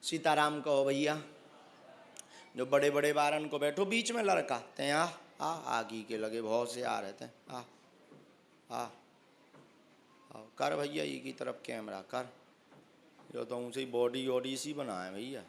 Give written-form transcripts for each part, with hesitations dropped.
सीताराम कहो भैया। जो बड़े बड़े बारन को बैठो बीच में लड़का ते आ आगी के लगे बहुत से आ रहते हैं। आ कर भैया ये की तरफ कैमरा कर। जो तो उसे बॉडी वॉडी सी बना है भैया।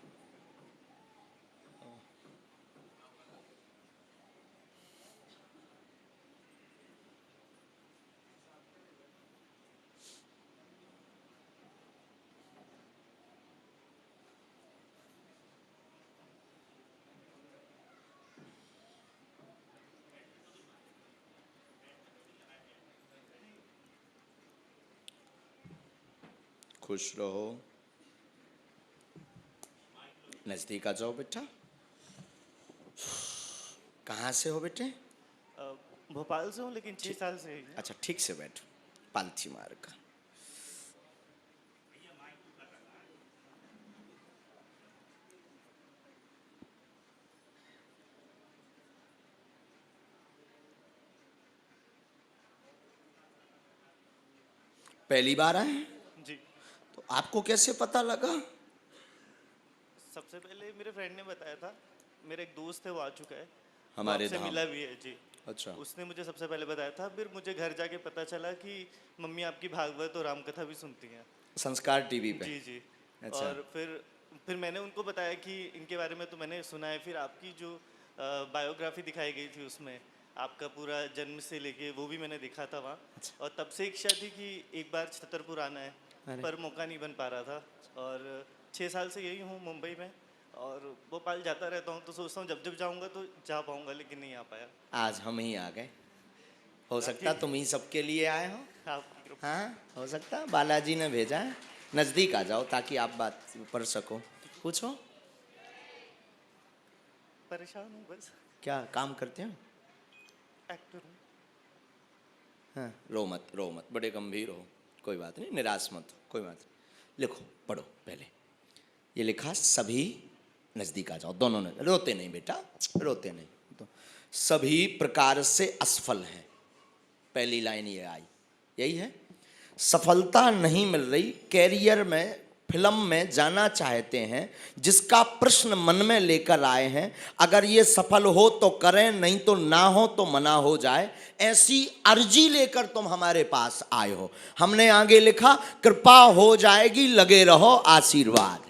खुश रहो। नजदीक आ जाओ बेटा। कहाँ से हो बेटे? भोपाल से हूँ लेकिन 6 साल से ही। अच्छा ठीक से बैठो। पालथी मार का। पहली बार आए हैं जी। तो आपको कैसे पता लगा? सबसे पहले मेरे फ्रेंड ने बताया था। मेरा एक दोस्त है वो आ चुका है, हमारे आपसे धाम। मिला भी है जी। अच्छा। उसने मुझे सबसे पहले बताया था, फिर मुझे घर जाके पता चला कि मम्मी आपकी भागवत और रामकथा भी सुनती हैं। संस्कार टीवी पे। जी जी। अच्छा। और फिर मैंने उनको बताया कि इनके बारे में तो मैंने सुना है। फिर आपकी जो बायोग्राफी दिखाई गई थी उसमें आपका पूरा जन्म से लेके वो भी मैंने देखा था वहाँ। अच्छा। और तब से इच्छा थी कि एक बार छतरपुर आना है, पर मौका नहीं बन पा रहा था। और 6 साल से यही हूँ मुंबई में, और भोपाल जाता रहता हूँ। तो सोचता हूँ जब जब जाऊँगा तो जा पाऊँगा, लेकिन नहीं आ पाया। आज हम ही आ गए। हो सकता तुम ही सबके लिए आए हो। आपकी कृपा। हाँ हो सकता बालाजी ने भेजा है। नजदीक आ जाओ ताकि आप बात पढ़ सको। पूछो। परेशान हूँ बस। क्या काम करते हो? एक्टर हूँ। हाँ रो मत बड़े गंभीर हो। कोई बात नहीं, निराश मत हो, कोई बात नहीं। लिखो पढ़ो पहले। ये लिखा सभी। नजदीक आ जाओ दोनों ने। रोते नहीं बेटा, रोते नहीं। तो सभी प्रकार से असफल हैं। पहली लाइन ये आई, यही है। सफलता नहीं मिल रही, कैरियर में फिल्म में जाना चाहते हैं, जिसका प्रश्न मन में लेकर आए हैं। अगर ये सफल हो तो करें, नहीं तो ना हो तो मना हो जाए। ऐसी अर्जी लेकर तुम हमारे पास आए हो। हमने आगे लिखा कृपा हो जाएगी, लगे रहो, आशीर्वाद।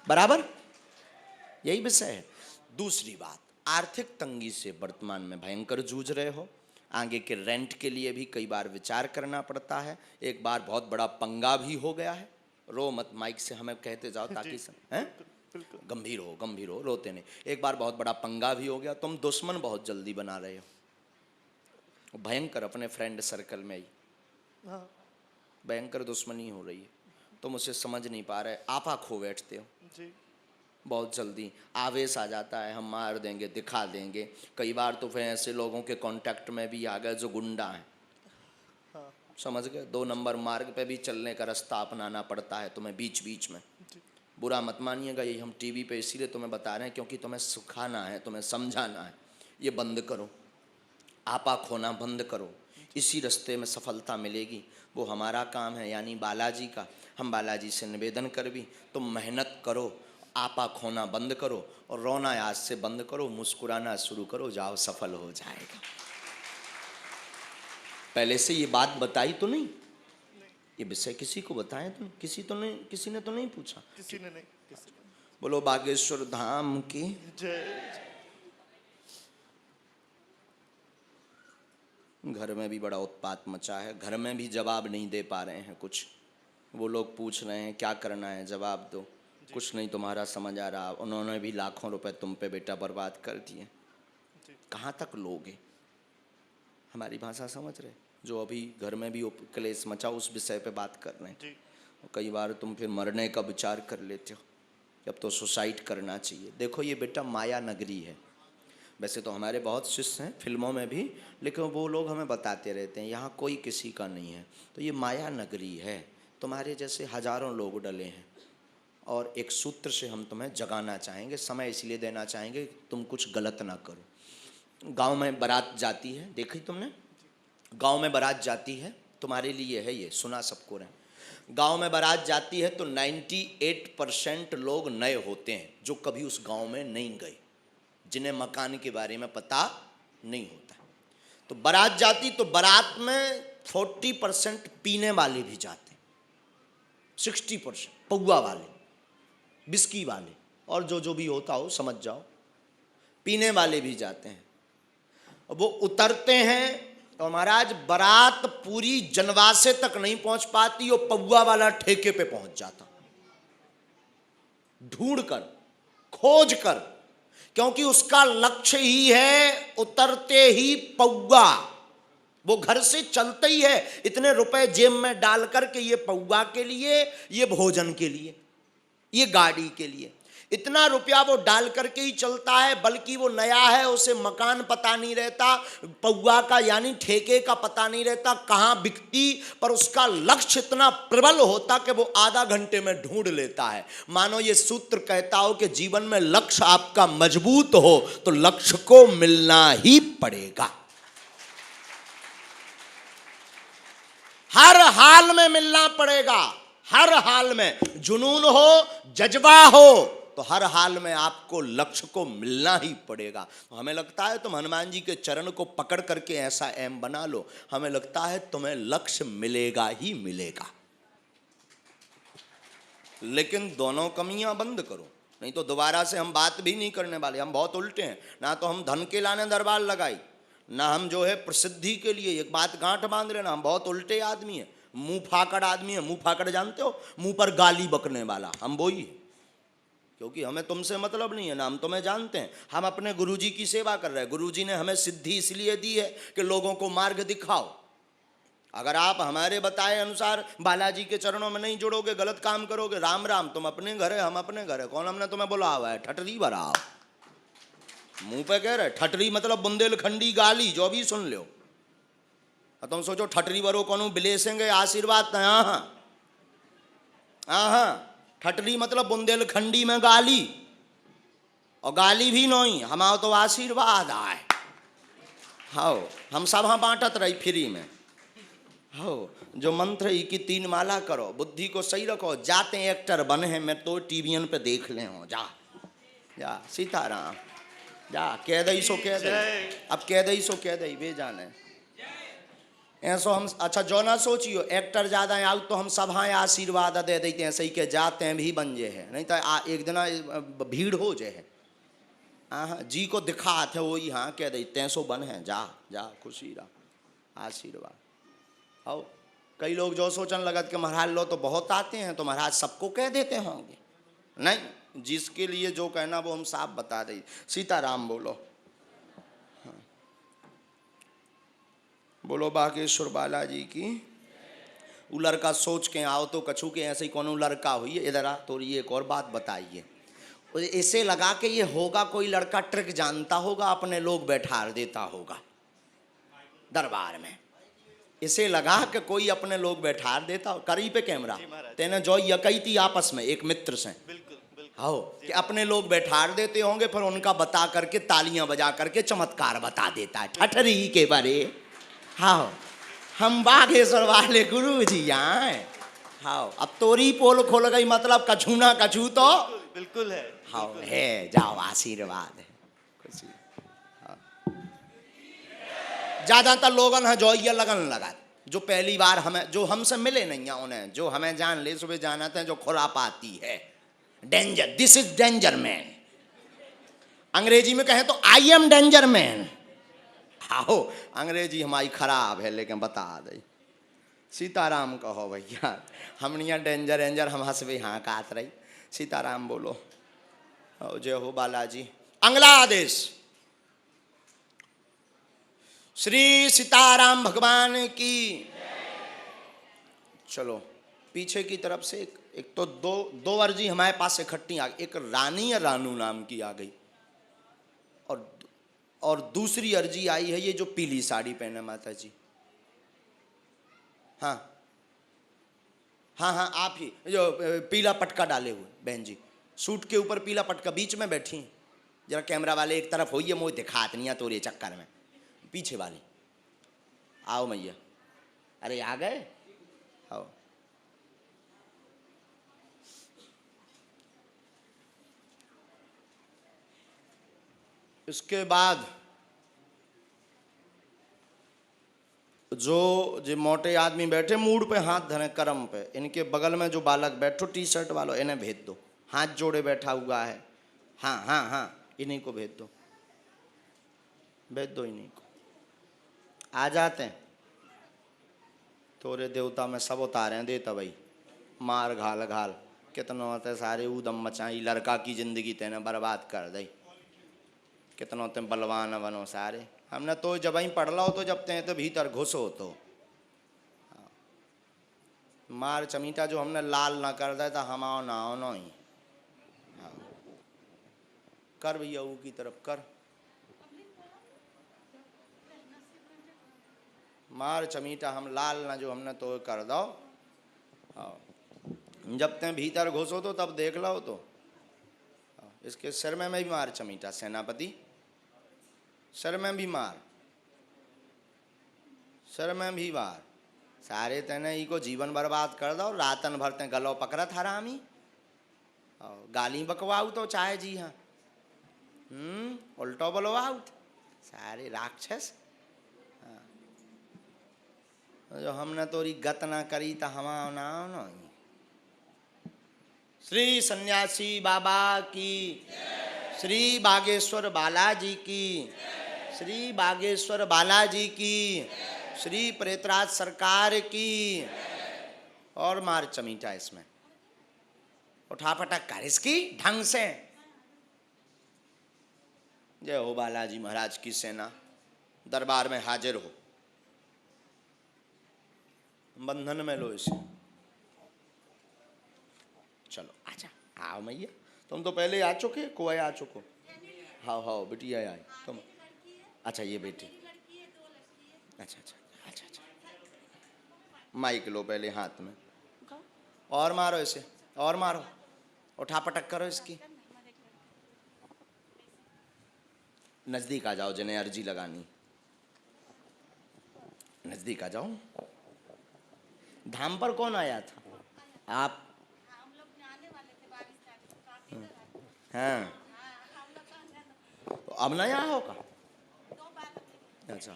बराबर यही विषय है। दूसरी बात, आर्थिक तंगी से वर्तमान में भयंकर जूझ रहे हो। आगे के रेंट के लिए भी कई बार विचार करना पड़ता है। एक बार बहुत बड़ा पंगा भी हो गया है। रो मत, माइक से हमें कहते जाओ ताकि हैं। गंभीर हो, रोते नहीं। एक बार बहुत बड़ा पंगा भी हो गया। तुम दुश्मन बहुत जल्दी बना रहे हो। भयंकर अपने फ्रेंड सर्कल में ही भयंकर दुश्मनी हो रही है। तुम उसे समझ नहीं पा रहे, आपा खो बैठते हो जी। बहुत जल्दी। आवेश आ जाता है, हम मार देंगे, दिखा देंगे। कई बार तो फिर ऐसे लोगों के कांटेक्ट में भी आ गए जो गुंडा हैं। समझ गए? 2 नंबर मार्ग पे भी चलने का रास्ता अपनाना पड़ता है तुम्हें बीच बीच में। बुरा मत मानिएगा, ये हम टीवी पे इसीलिए तुम्हें बता रहे हैं क्योंकि तुम्हें सिखाना है, तुम्हें समझाना है। ये बंद करो, आपा खोना बंद करो। इसी रास्ते में सफलता मिलेगी। वो हमारा काम है, यानी बालाजी का। हम बालाजी से निवेदन कर भी, तुम मेहनत करो, आपा खोना बंद करो और रोना आज से बंद करो, मुस्कुराना शुरू करो, जाओ सफल हो जाएगा। पहले से ये बात बताई तो नहीं? ये विषय किसी को बताया तो किसी ने तो नहीं पूछा? किसी ने नहीं। बोलो बागेश्वर धाम की जय। घर में भी बड़ा उत्पात मचा है। घर में भी जवाब नहीं दे पा रहे हैं कुछ। वो लोग पूछ रहे हैं क्या करना है, जवाब दो। कुछ नहीं तुम्हारा समझ आ रहा। उन्होंने भी लाखों रुपए तुम पे बेटा बर्बाद कर दिए। कहाँ तक लोगे? हमारी भाषा समझ रहे? जो अभी घर में भी क्लेश मचा उस विषय पे बात कर रहे हैं। कई बार तुम फिर मरने का विचार कर लेते हो, अब तो सुसाइड करना चाहिए। देखो ये बेटा माया नगरी है। वैसे तो हमारे बहुत शिष्य हैं फिल्मों में भी, लेकिन वो लोग हमें बताते रहते हैं यहाँ कोई किसी का नहीं है। तो ये माया नगरी है। तुम्हारे जैसे हजारों लोग डले हैं और एक सूत्र से हम तुम्हें जगाना चाहेंगे। समय इसलिए देना चाहेंगे तुम कुछ गलत ना करो। गांव में बारात जाती है, देखी तुमने? गांव में बारात जाती है, तुम्हारे लिए है ये, सुना सबको रहे। गांव में बारात जाती है तो 98% लोग नए होते हैं जो कभी उस गांव में नहीं गए, जिन्हें मकान के बारे में पता नहीं होता। तो बारात जाती तो बारात में 40% पीने वाले भी जाते, 60% पौआ वाले, बिस्की वाले और जो भी होता हो समझ जाओ, पीने वाले भी जाते हैं। वो उतरते हैं और महाराज बारात पूरी जनवासे तक नहीं पहुंच पाती, वो पौआ वाला ठेके पे पहुंच जाता, ढूंढ कर, खोज कर, क्योंकि उसका लक्ष्य ही है उतरते ही पौआ। वो घर से चलते ही है इतने रुपए जेब में डाल कर के ये पौआ के लिए, ये भोजन के लिए, ये गाड़ी के लिए, इतना रुपया वो डाल करके ही चलता है। बल्कि वो नया है, उसे मकान पता नहीं रहता, पौआ का यानी ठेके का पता नहीं रहता कहाँ बिकती, पर उसका लक्ष्य इतना प्रबल होता कि वो आधा घंटे में ढूंढ लेता है। मानो ये सूत्र कहता हो कि जीवन में लक्ष्य आपका मजबूत हो तो लक्ष्य को मिलना ही पड़ेगा, हर हाल में मिलना पड़ेगा, हर हाल में। जुनून हो, जज्बा हो तो हर हाल में आपको लक्ष्य को मिलना ही पड़ेगा। हमें लगता है तुम हनुमान जी के चरण को पकड़ करके ऐसा एम बना लो, हमें लगता है तुम्हें लक्ष्य मिलेगा ही मिलेगा। लेकिन दोनों कमियां बंद करो, नहीं तो दोबारा से हम बात भी नहीं करने वाले। हम बहुत उल्टे हैं, ना तो हम धन के लाने दरबार लगाई, ना हम जो है प्रसिद्धि के लिए एक बात गांठ बांध लेना। हम बहुत उल्टे आदमी हैं, मुंह फाकड़ आदमी है। मुंह फाकड़ जानते हो, मुंह पर गाली बकने वाला, हम वही है। क्योंकि हमें तुमसे मतलब नहीं है ना, हम तुम्हें जानते हैं। हम अपने गुरुजी की सेवा कर रहे हैं। गुरुजी ने हमें सिद्धि इसलिए दी है कि लोगों को मार्ग दिखाओ। अगर आप हमारे बताए अनुसार बालाजी के चरणों में नहीं जुड़ोगे, गलत काम करोगे, राम राम, तुम अपने घर है, हम अपने घर है। कौन हमने तुम्हें बुला हुआ है? ठटरी भराओ, मुंह पे कह रहे ठटरी मतलब बुंदेलखंडी गाली, जो भी सुन लो। तुम सोचो ठटरी भरो कौन बिलेसेंगे आशीर्वाद? हाँ, ठटरी मतलब बुंदेलखंडी में गाली, और गाली भी नहीं, हमारा तो आशीर्वाद आए। हाँ, हम सब हाँ बांटत रही फ्री में। हाँ, जो मंत्र ही की 3 माला करो, बुद्धि को सही रखो, जाते एक्टर बने हैं, मैं तो टीवीएन पे देख ले हो। जा जा सीताराम, जा कह दई सो कह दई, अब कह दई सो कह दई, वे जाने ऐसो हम। अच्छा जो ना सोचियो एक्टर ज्यादा है आउ तो हम सब हाँ आशीर्वाद दे देते हैं, सही के जाते हैं भी बन जे है, नहीं तो एक दिन भीड़ हो जे है। हाँ जी को दिखा थे वही हाँ कह देते हैं, सो बन है, जा जा खुशी रहा, आशीर्वाद। आओ कई लोग जो सोचने लगत कि महाराज लो तो बहुत आते हैं तो महाराज सबको कह देते होंगे। नहीं, जिसके लिए जो कहना वो हम साफ बता दें। सीताराम बोलो, बोलो बागेश्वर बालाजी की। वो लड़का सोच के आओ तो कछू के ऐसे ही कौन लड़का हुई है, इधर आ तो ये एक और बात बताइए। ऐसे लगा के ये होगा कोई लड़का ट्रिक जानता होगा, अपने लोग बैठा देता होगा दरबार में। इसे लगा कि कोई अपने लोग बैठा देता हो, करी पे कैमरा तेने जो यकई थी आपस में एक मित्र से, हो कि अपने लोग बैठा देते होंगे, फिर उनका बता करके तालियां बजा करके चमत्कार बता देता है ठठरी के बारे। हाँ, हम बागेश्वर वाले गुरु जी आए। हाँ, अब तोरी पोल खोल गई, मतलब कछू ना कछू तो बिल्कुल है। हाँ है, जाओ आशीर्वाद है खुशी। हाँ, ज्यादातर लोगन है जो ये लगन लगा, जो पहली बार हमें, जो हमसे मिले नहीं है उन्हें, जो हमें जान ले सुबह जानाते हैं, जो खुरापाती है। Danger, this is danger man. अंग्रेजी में कहें तो आई एम डेंजर मैन। आओ, अंग्रेजी हमारी खराब है लेकिन बता दे। सीताराम कहो भैया, हम यहाँ डेंजर एंजर हम हंसबे हाँ कात रही। सीताराम बोलो, जय हो बालाजी। अगला आदेश, श्री सीताराम भगवान की। चलो पीछे की तरफ से एक तो दो अर्जी हमारे पास इकट्ठी आ गई। एक रानी या रानू नाम की आ गई, और दूसरी अर्जी आई है ये जो पीली साड़ी पहने माता जी। हाँ हाँ हाँ, आप ही जो पीला पटका डाले हुए बहन जी, सूट के ऊपर पीला पटका, बीच में बैठी हैं। जरा कैमरा वाले एक तरफ होइए, मुझे दिखात नहीं है तोरे चक्कर में। पीछे वाली आओ मैया, अरे आ गए, आओ। इसके बाद जो मोटे आदमी बैठे मूड पे हाथ धरे कर्म पे, इनके बगल में जो बालक बैठो टी शर्ट वालों, इन्हें भेज दो। हाथ जोड़े बैठा हुआ है, हाँ हाँ हाँ, इन्हीं को भेज दो, भेज दो इन्हीं को। आ जाते हैं तोरे देवता में सब उतारे हैं, देता भाई मार घाल घाल कितनों होते सारे ऊदम मचाई, लड़का की जिंदगी तेने बर्बाद कर दी, कितनों ते बलवान बनो सारे। हमने तो जब ही पढ़ लो तो जब ते तो भीतर घुसो तो मार चमीटा जो हमने लाल ना कर दे तो हम आओ ना आओ ना ही। हाँ। कर भैया ऊ की तरफ कर, मार चमीटा हम लाल ना जो हमने तो कर दो। हाँ। जब ते भीतर घुसो तो तब देख लो तो। हाँ। इसके सिर में भी मार चमीटा, सेनापति सिर में भी मार, सिर में भी मार, सारे तेने ई को जीवन बर्बाद कर दो। रातन भर ते गलो पकड़त हरामी, गाली बकवाऊ तो चाहे जी हाँ, उल्टो बोलवाऊ सारे राक्षस। जो हमने तोरी गत ना करी तो हम ना ना। श्री सन्यासी बाबा की, श्री बागेश्वर बालाजी की, श्री बागेश्वर बालाजी की, श्री प्रेतराज सरकार की। और मार चमीटा इसमें, उठा पटक कर इसकी ढंग से। जय हो बालाजी महाराज की सेना, दरबार में हाजिर हो। बंधन में लो इसे, चलो आजा, आओ मैया, तुम तो पहले आ चुके, कोई आ चुको। हाँ हाँ बिटिया आई तुम, अच्छा ये बेटी, अच्छा अच्छा अच्छा अच्छा, माइक लो पहले हाथ में, और मारो इसे, और मारो, उठा पटक करो इसकी। नजदीक आ जाओ जिन्हें अर्जी लगानी, नजदीक आ जाओ। धाम पर कौन आया था? आप? हाँ, तो अब नहीं आओगे? अच्छा,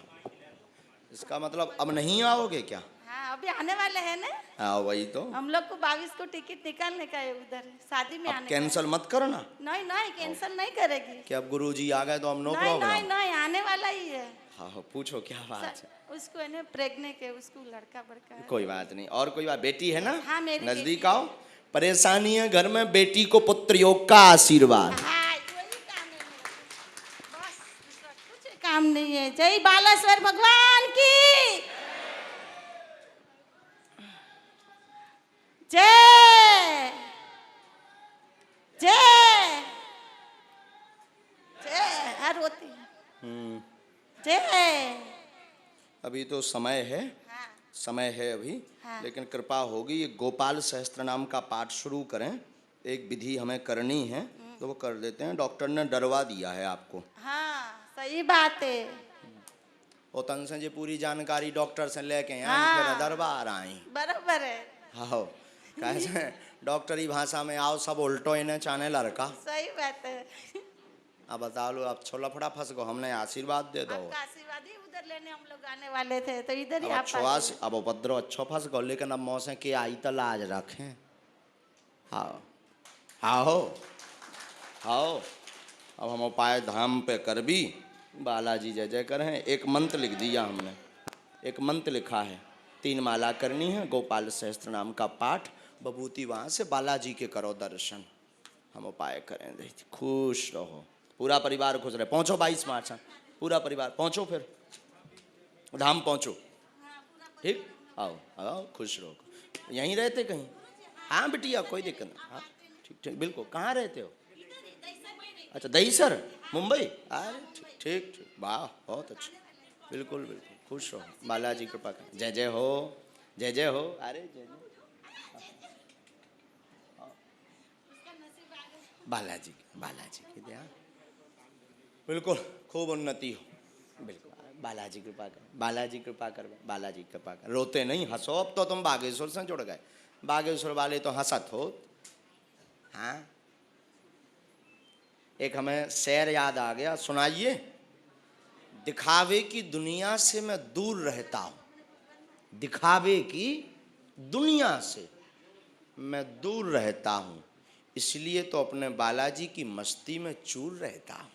इसका मतलब अब नहीं आओगे क्या? हाँ अभी आने वाले हैं ना। हाँ वही तो, हम लोग को 22 को टिकट निकालने का है उधर शादी में अब आने कैंसल मत करो ना। नहीं नहीं कैंसिल नहीं करेगी। कि अब गुरुजी आ गए तो हम नो नहीं प्रॉब्लम। नहीं नहीं आने वाला ही है। हाँ हाँ पूछो क्या बात है। उसको है ना प्रेग्नेंट है, उसको लड़का बड़का है। कोई बात नहीं, और कोई बात, बेटी है ना? हाँ मेरी नजदीक आओ। परेशानी है घर में, बेटी को पुत्र योग का आशीर्वाद। हाँ वही काम है मेरा। बस दूसरा कुछ काम नहीं है। जय बालेश्वर भगवान की जय जय जय। हर होती है जय। अभी तो समय है, हाँ समय है अभी, हाँ। लेकिन कृपा होगी ये गोपाल सहस्त्र नाम का पाठ शुरू करें। एक विधि हमें करनी है तो वो कर देते हैं। डॉक्टर ने डरवा दिया है आपको। हाँ सही बात है। ओतन से जो पूरी जानकारी डॉक्टर से लेके आए हाँ। फिर दरबार आई। बराबर है। हाँ कैसे डॉक्टरी भाषा में आओ सब उल्टो इन्हें चाने लड़का। सही बात है। अब बता लो, अब छोला फड़ा फंस गो, हमने आशीर्वाद दे दो। आपका आशीर्वाद ही उधर लेने हम लोग आने वाले थे तो इधर ही अब आप अच्छो आस, अब उपद्रव अच्छो फंस गो, लेकिन अब मौसम के आई तो लाज रखें। हाँ हाँ हो हाँ, अब हम उपाय धाम पे कर भी, बालाजी जय जय करें। एक मंत्र लिख दिया हमने, एक मंत्र लिखा है, 3 माला करनी है, गोपाल सहस्त्र नाम का पाठ, बबूती वहाँ से बालाजी के करो दर्शन। हम उपाय करें, खुश रहो, पूरा परिवार खुश रहे। पहुँचो 22 मार्च, पूरा परिवार पहुँचो, फिर धाम पहुँचो, ठीक? आओ आओ, खुश रहो। यहीं रहते कहीं? हाँ बिटिया कोई दिक्कत नहीं। हाँ ठीक ठीक, बिल्कुल। कहाँ रहते हो? अच्छा दहीसर, मुंबई। अरे ठीक ठीक ठीक, वाह बहुत अच्छा, बिल्कुल बिल्कुल, खुश रहो, बालाजी कृपा करें। जय जय हो, जय जय हो। अरे जय जय बालाजी की दया, बिल्कुल खूब उन्नति हो, बिल्कुल। बालाजी कृपा कर, बालाजी कृपा कर, बालाजी कृपा कर। रोते नहीं, हंसो। अब तो तुम बागेश्वर से जुड़ गए, बागेश्वर वाले तो हंसत हो। हाँ एक हमें शेर याद आ गया, सुनाइए। दिखावे की दुनिया से मैं दूर रहता हूँ, दिखावे की दुनिया से मैं दूर रहता हूँ, इसलिए तो अपने बालाजी की मस्ती में चूर रहता हूँ।